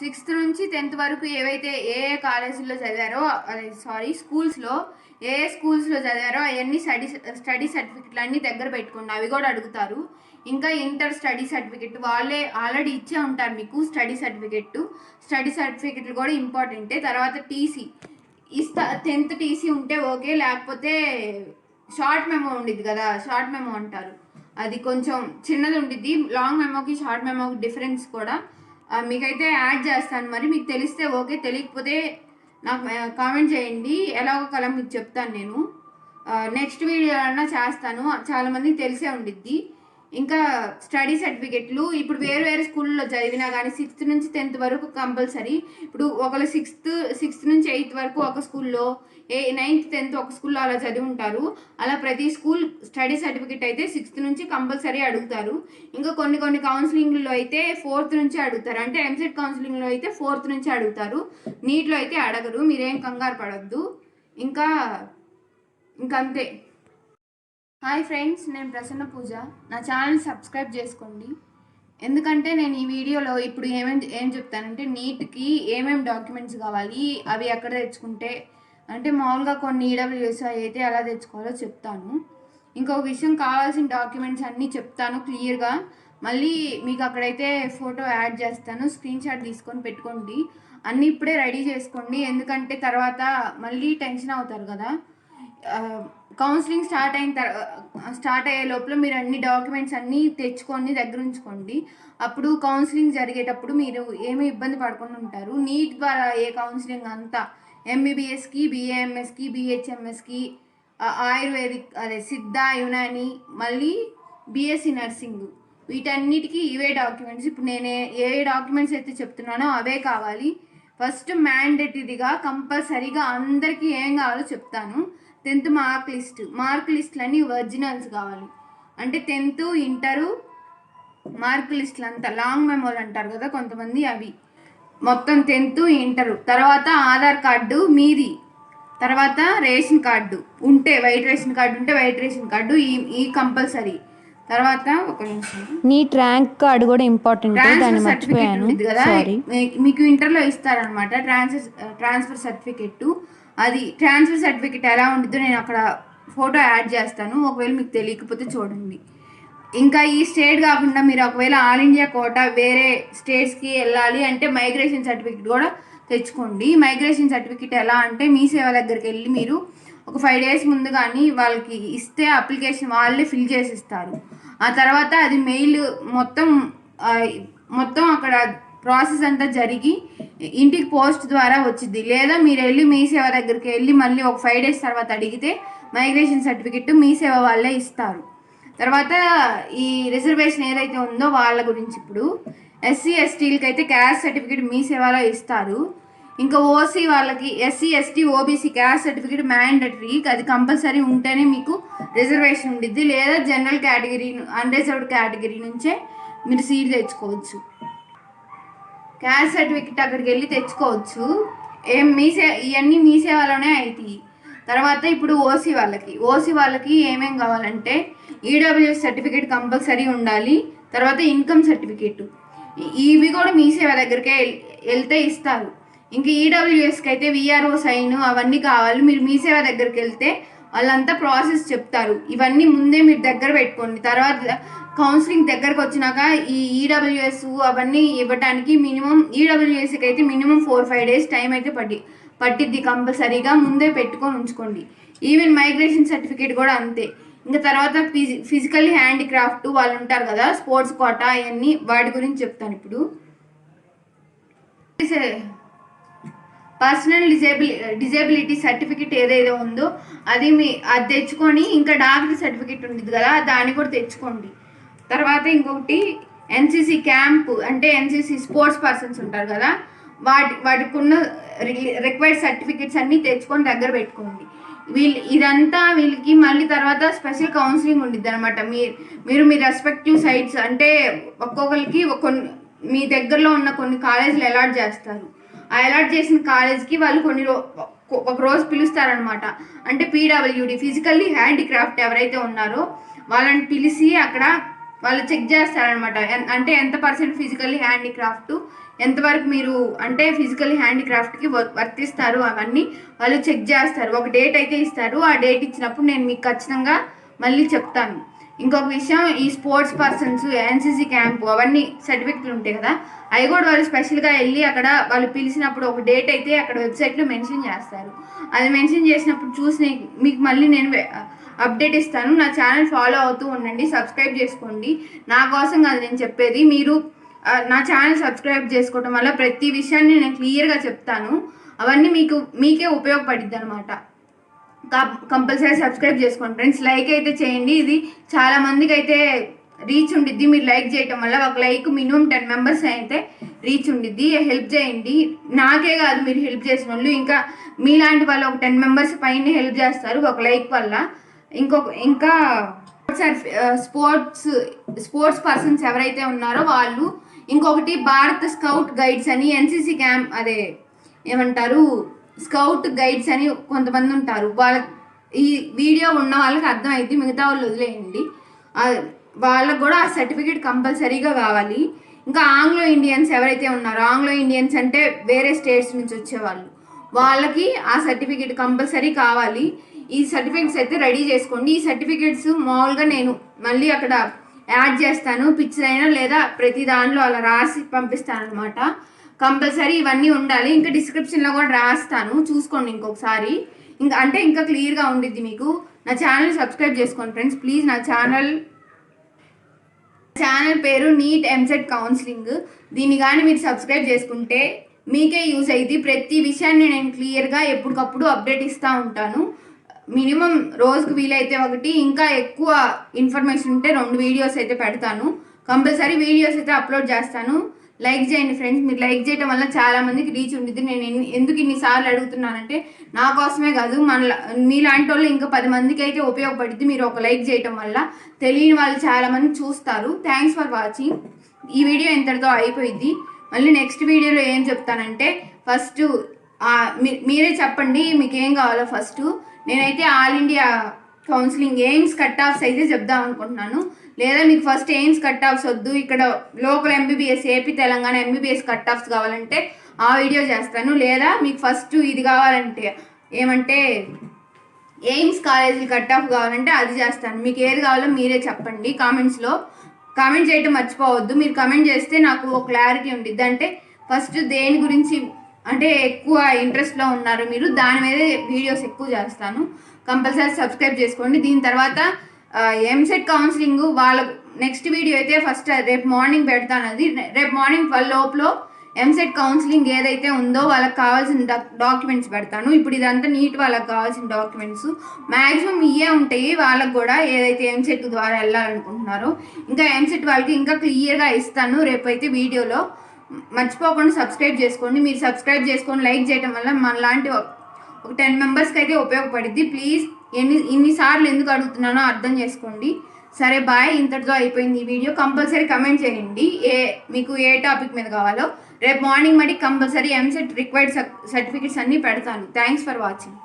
6th నుంచి 10th వరకు ఏవైతే ఏ కాలేజీల్లో చదివారో స్కూల్స్లో ఏ స్కూల్స్లో చదివారో అవన్నీ స్టడీ సర్టిఫికెట్లు అన్నీ దగ్గర పెట్టుకోండి. అవి కూడా అడుగుతారు. ఇంకా ఇంటర్ స్టడీ సర్టిఫికెట్ వాళ్ళే ఆల్రెడీ ఇచ్చే ఉంటారు మీకు. స్టడీ సర్టిఫికెట్లు కూడా ఇంపార్టెంటే. తర్వాత టీసీ 10th టీసీ ఉంటే ఓకే, లేకపోతే షార్ట్ మెమో ఉండిద్ది కదా, షార్ట్ మెమో అంటారు, అది కొంచెం చిన్నది ఉండిద్ది. లాంగ్ మెమోకి షార్ట్ మెమోకి డిఫరెన్స్ కూడా మీకైతే యాడ్ చేస్తాను. మరి మీకు తెలిస్తే ఓకే, తెలియకపోతే నాకు కామెంట్ చేయండి, ఎలాగో కలం మీకు చెప్తాను నేను. నెక్స్ట్ వీడియో అన్నా చేస్తాను, చాలామందికి తెలిసే ఉండిద్ది. ఇంకా స్టడీ సర్టిఫికెట్లు ఇప్పుడు వేరు స్కూల్లో చదివినా కానీ 6th నుంచి 10th వరకు కంపల్సరీ. ఇప్పుడు ఒకళ్ళు 6th నుంచి 8th వరకు ఒక స్కూల్లో, 9th 10th ఒక స్కూల్లో అలా చదివి ఉంటారు. అలా ప్రతి స్కూల్ స్టడీ సర్టిఫికెట్ అయితే 6th నుంచి కంపల్సరీ అడుగుతారు. ఇంకా కొన్ని కౌన్సిలింగ్లో అయితే 4th నుంచి అడుగుతారు. అంటే ఎంసెట్ కౌన్సిలింగ్లో అయితే 4th నుంచి అడుగుతారు, నీట్లో అయితే అడగరు. మీరేం కంగారు పడొద్దు. ఇంకా అంతే. హాయ్ ఫ్రెండ్స్, నేను ప్రసన్న పూజ. నా ఛానల్ సబ్స్క్రైబ్ చేసుకోండి. ఎందుకంటే నేను ఈ వీడియోలో ఇప్పుడు ఏం చెప్తానంటే, నీట్కి ఏమేమి డాక్యుమెంట్స్ కావాలి, అవి ఎక్కడ తెచ్చుకుంటే, అంటే మామూలుగా కొన్ని ఈడబ్ల్యూఎస్ అయితే ఎలా తెచ్చుకోవాలో చెప్తాను. ఇంకొక విషయం, కావాల్సిన డాక్యుమెంట్స్ అన్నీ చెప్తాను క్లియర్గా. మళ్ళీ మీకు అక్కడైతే ఫోటో యాడ్ చేస్తాను, స్క్రీన్ షాట్ తీసుకొని పెట్టుకోండి. అన్నీ ఇప్పుడే రెడీ చేసుకోండి, ఎందుకంటే తర్వాత మళ్ళీ టెన్షన్ అవుతారు కదా. కౌన్సిలింగ్ స్టార్ట్ అయ్యే లోపల మీరు అన్ని డాక్యుమెంట్స్ అన్నీ తెచ్చుకొని దగ్గర ఉంచుకోండి. అప్పుడు కౌన్సిలింగ్ జరిగేటప్పుడు మీరు ఏమీ ఇబ్బంది పడకుండా ఉంటారు. నీట్ ద్వారా ఏ కౌన్సిలింగ్ అంతా ఎంబీబీఎస్కి, బీఏఎంఎస్కి, బీహెచ్ఎంఎస్కి, ఆయుర్వేదిక్ సిద్ధ, యునాని, మళ్ళీ బీఎస్సీ నర్సింగ్, వీటన్నిటికీ ఇవే డాక్యుమెంట్స్. ఇప్పుడు నేను ఏ డాక్యుమెంట్స్ అయితే చెప్తున్నానో అవే కావాలి. ఫస్ట్ మ్యాండేటరీగా కంపల్సరీగా అందరికీ ఏం కావాలో చెప్తాను. 10th మార్క్ లిస్టులన్నీ ఒరిజినల్స్ కావాలి. అంటే 10th ఇంటరు మార్క్ లిస్టులు అంతా లాంగ్ మెమోలు అంటారు కదా కొంతమంది, అవి మొత్తం 10th ఇంటరు. తర్వాత ఆధార్ కార్డు మీది, తర్వాత రేషన్ కార్డు ఉంటే వైట్ రేషన్ కార్డు ఈ కంపల్సరీ. తర్వాత ఒక నిమిషం, నీట్ ర్యాంక్ కార్డు కూడా ఇంపార్టెంట్, దాన్ని మర్చిపోయాను కదా. మీకు ఇంటర్లో ఇస్తారనమాట ట్రాన్స్ఫర్ సర్టిఫికెట్. అది ట్రాన్స్ఫర్ సర్టిఫికెట్ ఎలా ఉంటుందో నేను అక్కడ ఫోటో యాడ్ చేస్తాను, ఒకవేళ మీకు తెలియకపోతే చూడండి. ఇంకా ఈ స్టేట్ కాకుండా మీరు ఒకవేళ ఆల్ ఇండియా కోటా వేరే స్టేట్స్కి వెళ్ళాలి అంటే మైగ్రేషన్ సర్టిఫికెట్ కూడా తెచ్చుకోండి. మైగ్రేషన్ సర్టిఫికెట్ ఎలా అంటే మీ సేవ దగ్గరికి వెళ్ళి మీరు ఒక 5 days ముందు కానీ వాళ్ళకి ఇస్తే అప్లికేషన్ వాళ్ళే ఫిల్ చేసి ఇస్తారు. ఆ తర్వాత అది మెయిల్ మొత్తం అక్కడ ప్రాసెస్ అంతా జరిగి ఇంటికి పోస్ట్ ద్వారా వచ్చింది. లేదా మీరు వెళ్ళి మీ సేవ దగ్గరికి వెళ్ళి మళ్ళీ ఒక 5 days తర్వాత అడిగితే మైగ్రేషన్ సర్టిఫికెట్ మీ సేవ వాళ్ళే ఇస్తారు. తర్వాత ఈ రిజర్వేషన్ ఏదైతే ఉందో వాళ్ళ గురించి, ఇప్పుడు ఎస్సీ ఎస్టీలకి అయితే క్యాస్ట్ సర్టిఫికెట్ మీ సేవలో ఇస్తారు. ఇంకా ఓసీ వాళ్ళకి, SC ST OBC caste certificate mandatory, అది కంపల్సరీ ఉంటేనే మీకు రిజర్వేషన్ ఉండిద్ది. లేదా జనరల్ కేటగిరీ, అన్రిజర్వ్డ్ కేటగిరీ నుంచే మీరు సీట్ తెచ్చుకోవచ్చు. క్యాస్ట్ సర్టిఫికెట్ అక్కడికి వెళ్ళి తెచ్చుకోవచ్చు. ఇవన్నీ మీ సేవలోనే అవుతాయి. తర్వాత ఇప్పుడు ఓసీ వాళ్ళకి ఏమేం కావాలంటే ఈడబ్ల్యూఎస్ సర్టిఫికేట్ కంపల్సరీ ఉండాలి. తర్వాత ఇన్కమ్ సర్టిఫికేట్, ఇవి కూడా మీ సేవ దగ్గరికే వెళ్తే ఇస్తారు. ఇంకా ఈడబ్ల్యూఎస్కి అయితే విఆర్ఓ సైన్ అవన్నీ కావాలి. మీరు మీ సేవ దగ్గరికి వెళ్తే వాళ్ళంతా ప్రాసెస్ చెప్తారు. ఇవన్నీ ముందే మీరు దగ్గర పెట్టుకోండి. తర్వాత కౌన్సిలింగ్ దగ్గరకు వచ్చినాక ఈ ఈడబ్ల్యూఎస్ అవన్నీ ఇవ్వడానికి మినిమం, ఈడబ్ల్యూఎస్కి అయితే మినిమం 4-5 days టైం అయితే పట్టిద్ది. కంపల్సరీగా ముందే పెట్టుకొని ఉంచుకోండి. ఈవెన్ మైగ్రేషన్ సర్టిఫికేట్ కూడా అంతే. ఇంకా తర్వాత ఫిజికల్లీ హ్యాండిక్రాఫ్ట్ వాళ్ళు ఉంటారు కదా, స్పోర్ట్స్ కోటా, అవన్నీ వాటి గురించి చెప్తాను ఇప్పుడు. పర్సనల్ డిజేబిలిటీ సర్టిఫికెట్ ఏదైతే ఉందో అది తెచ్చుకొని, ఇంకా డాక్టర్ సర్టిఫికెట్ ఉంది కదా దాన్ని కూడా తెచ్చుకోండి. తర్వాత ఇంకొకటి ఎన్సీసీ క్యాంప్, అంటే ఎన్సీసీ స్పోర్ట్స్ పర్సన్స్ ఉంటారు కదా, వాటికి ఉన్న రిక్వైర్డ్ సర్టిఫికెట్స్ అన్నీ తెచ్చుకొని దగ్గర పెట్టుకోండి. ఇదంతా వీళ్ళకి మళ్ళీ తర్వాత స్పెషల్ కౌన్సిలింగ్ ఉండిద్ది అనమాట. మీరు మీ రెస్పెక్టివ్ సైట్స్, అంటే ఒక్కొక్కరికి మీ దగ్గరలో ఉన్న కొన్ని కాలేజీలు అలాట్ చేస్తారు. ఆ అలాట్ చేసిన కాలేజ్కి వాళ్ళు ఒక రోజు పిలుస్తారనమాట. అంటే పీడబ్ల్యూడి, ఫిజికల్లీ హ్యాండిక్రాఫ్ట్ ఎవరైతే ఉన్నారో వాళ్ళని పిలిచి అక్కడ వాళ్ళు చెక్ చేస్తారనమాట. అంటే ఎంత % ఫిజికల్లీ హ్యాండిక్రాఫ్ట్, ఎంతవరకు మీరు అంటే ఫిజికల్ హ్యాండిక్రాఫ్ట్కి వర్తిస్తారు అవన్నీ వాళ్ళు చెక్ చేస్తారు. ఒక డేట్ అయితే ఇస్తారు. ఆ డేట్ ఇచ్చినప్పుడు నేను మీకు ఖచ్చితంగా మళ్ళీ చెప్తాను. ఇంకొక విషయం, ఈ స్పోర్ట్స్ పర్సన్స్ ఎన్సీసీ క్యాంపు అవన్నీ సర్టిఫికెట్లు ఉంటాయి కదా, అవి కూడా వాళ్ళు స్పెషల్గా వెళ్ళి అక్కడ వాళ్ళు పిలిచినప్పుడు ఒక డేట్ అయితే అక్కడ వెబ్సైట్లో మెన్షన్ చేస్తారు. అది మెన్షన్ చేసినప్పుడు చూసి మీకు మళ్ళీ నేను అప్డేట్ ఇస్తాను. నా ఛానల్ ఫాలో అవుతూ ఉండండి, సబ్స్క్రైబ్ చేసుకోండి. నా కోసం కాదు నేను చెప్పేది, మీరు నా ఛానల్ సబ్స్క్రైబ్ చేసుకోవడం వల్ల ప్రతి విషయాన్ని నేను క్లియర్గా చెప్తాను. అవన్నీ మీకే ఉపయోగపడిద్ది అనమాట. కంపల్సరీ సబ్స్క్రైబ్ చేసుకోండి ఫ్రెండ్స్. లైక్ అయితే చేయండి, ఇది చాలా మందికి అయితే రీచ్ ఉండిద్ది. మీరు లైక్ చేయటం వల్ల ఒక లైక్ మినిమం 10 మెంబర్స్ అయితే రీచ్ ఉండిద్ది. హెల్ప్ చేయండి, నాకే కాదు మీరు హెల్ప్ చేసిన వాళ్ళు ఇంకా మీలాంటి వాళ్ళు ఒక 10 మెంబర్స్ పైన హెల్ప్ చేస్తారు ఒక లైక్ వల్ల. ఇంకా స్పోర్ట్స్ పర్సన్స్ ఎవరైతే ఉన్నారో వాళ్ళు, ఇంకొకటి భారత స్కౌట్ గైడ్స్ అని ఎన్సీసీ క్యాంప్ అదే ఏమంటారు స్కౌట్ గైడ్స్ అని కొంతమంది ఉంటారు. ఈ వీడియో ఉన్న వాళ్ళకి అర్థమైంది, మిగతా వాళ్ళు వదిలేయండి. వాళ్ళకు కూడా ఆ సర్టిఫికేట్ కంపల్సరీగా కావాలి. ఇంకా ఆంగ్లో ఇండియన్స్ ఎవరైతే ఉన్నారో, ఆంగ్లో ఇండియన్స్ అంటే వేరే స్టేట్స్ నుంచి వచ్చేవాళ్ళు, వాళ్ళకి ఆ సర్టిఫికేట్ కంపల్సరీ కావాలి. ఈ సర్టిఫికేట్స్ అయితే రెడీ చేసుకోండి. ఈ సర్టిఫికేట్స్ మామూలుగా నేను మళ్ళీ అక్కడ యాడ్ చేస్తాను, పిక్చర్ అయినా లేదా ప్రతి దాంట్లో అలా రాసి పంపిస్తాను అనమాట. కంపల్సరీ ఇవన్నీ ఉండాలి. ఇంకా డిస్క్రిప్షన్లో కూడా రాస్తాను, చూసుకోండి ఇంకొకసారి. ఇంకా క్లియర్గా ఉండిద్ది మీకు. నా ఛానల్ సబ్స్క్రైబ్ చేసుకోండి ఫ్రెండ్స్ ప్లీజ్. నా ఛానల్ పేరు నీట్ ఎంసెట్ కౌన్సిలింగ్. దీన్ని కానీ మీరు సబ్స్క్రైబ్ చేసుకుంటే మీకే యూజ్ అయ్యింది. ప్రతి విషయాన్ని నేను క్లియర్గా ఎప్పటికప్పుడు అప్డేట్ ఇస్తూ ఉంటాను. మినిమం రోజుకు వీలైతే ఒకటి, ఇంకా ఎక్కువ ఇన్ఫర్మేషన్ ఉంటే 2 వీడియోస్ అయితే పెడతాను. కంపల్సరీ వీడియోస్ అయితే అప్లోడ్ చేస్తాను. లైక్ చేయండి ఫ్రెండ్స్, మీరు లైక్ చేయడం వల్ల చాలామందికి రీచ్ ఉంటుంది. నేను ఎందుకు ఇన్నిసార్లు అడుగుతున్నానంటే నా కోసమే కాదు, మీలాంటి వాళ్ళు ఇంకా 10 మందికి అయితే ఉపయోగపడుద్ది. మీరు ఒక లైక్ చేయడం వల్ల తెలియని వాళ్ళు చాలామంది చూస్తారు. Thanks for watching. ఈ వీడియో ఇంతటితో అయిపోయింది. మళ్ళీ నెక్స్ట్ వీడియోలో ఏం చెప్తానంటే, ఫస్ట్ మీరే చెప్పండి మీకు ఏం కావాలో. ఫస్ట్ నేనైతే all India counselling AIIMS cut offs అయితే చెప్దాం అనుకుంటున్నాను. లేదా మీకు ఫస్ట్ ఎయిమ్స్ కట్ ఆఫ్స్ వద్దు, ఇక్కడ local MBBS AP Telangana MBBS cut offs కావాలంటే ఆ వీడియో చేస్తాను. లేదా మీకు ఫస్ట్ ఇది కావాలంటే ఏమంటే ఎయిమ్స్ కాలేజీలు కట్ ఆఫ్ కావాలంటే అది చేస్తాను. మీకు ఏది కావాలో మీరే చెప్పండి కామెంట్స్లో. కామెంట్ చేయడం మర్చిపోవద్దు. మీరు కామెంట్ చేస్తే నాకు ఒక క్లారిటీ ఉండిద్ది. అంటే ఫస్ట్ దేని గురించి అంటే ఎక్కువ ఇంట్రెస్ట్లో ఉన్నారు మీరు, దాని మీదే వీడియోస్ ఎక్కువ చేస్తాను. కంపల్సరీ సబ్స్క్రైబ్ చేసుకోండి. దీని తర్వాత ఎంసెట్ కౌన్సిలింగ్ వాళ్ళ నెక్స్ట్ వీడియో అయితే ఫస్ట్ రేపు మార్నింగ్ పెడతాను. అది రేపు మార్నింగ్ 12 లోపల ఎంసెట్ కౌన్సిలింగ్ ఏదైతే ఉందో వాళ్ళకి కావాల్సిన డాక్యుమెంట్స్ పెడతాను. ఇప్పుడు ఇదంతా నీట్ వాళ్ళకి కావాల్సిన డాక్యుమెంట్స్ మ్యాక్సిమం ఇవే ఉంటాయి. వాళ్ళకు కూడా ఏదైతే ఎంసెట్ ద్వారా వెళ్ళాలనుకుంటున్నారో ఇంకా ఎంసెట్ వాళ్ళకి ఇంకా క్లియర్గా ఇస్తాను రేపైతే వీడియోలో. మర్చిపోకుండా సబ్స్క్రైబ్ చేసుకోండి. మీరు సబ్స్క్రైబ్ చేసుకొని లైక్ చేయడం వల్ల మనలాంటి ఒక 10 మెంబర్స్కి అయితే ఉపయోగపడుద్ది. ప్లీజ్ ఇన్నిసార్లు ఎందుకు అడుగుతున్నానో అర్థం చేసుకోండి. సరే బాయ్, ఇంతటితో అయిపోయింది ఈ వీడియో. కంపల్సరీ కమెంట్ చేయండి మీకు ఏ టాపిక్ మీద కావాలో. రేపు morning compulsory EAMCET required certificates అన్నీ పెడతాను. Thanks for watching.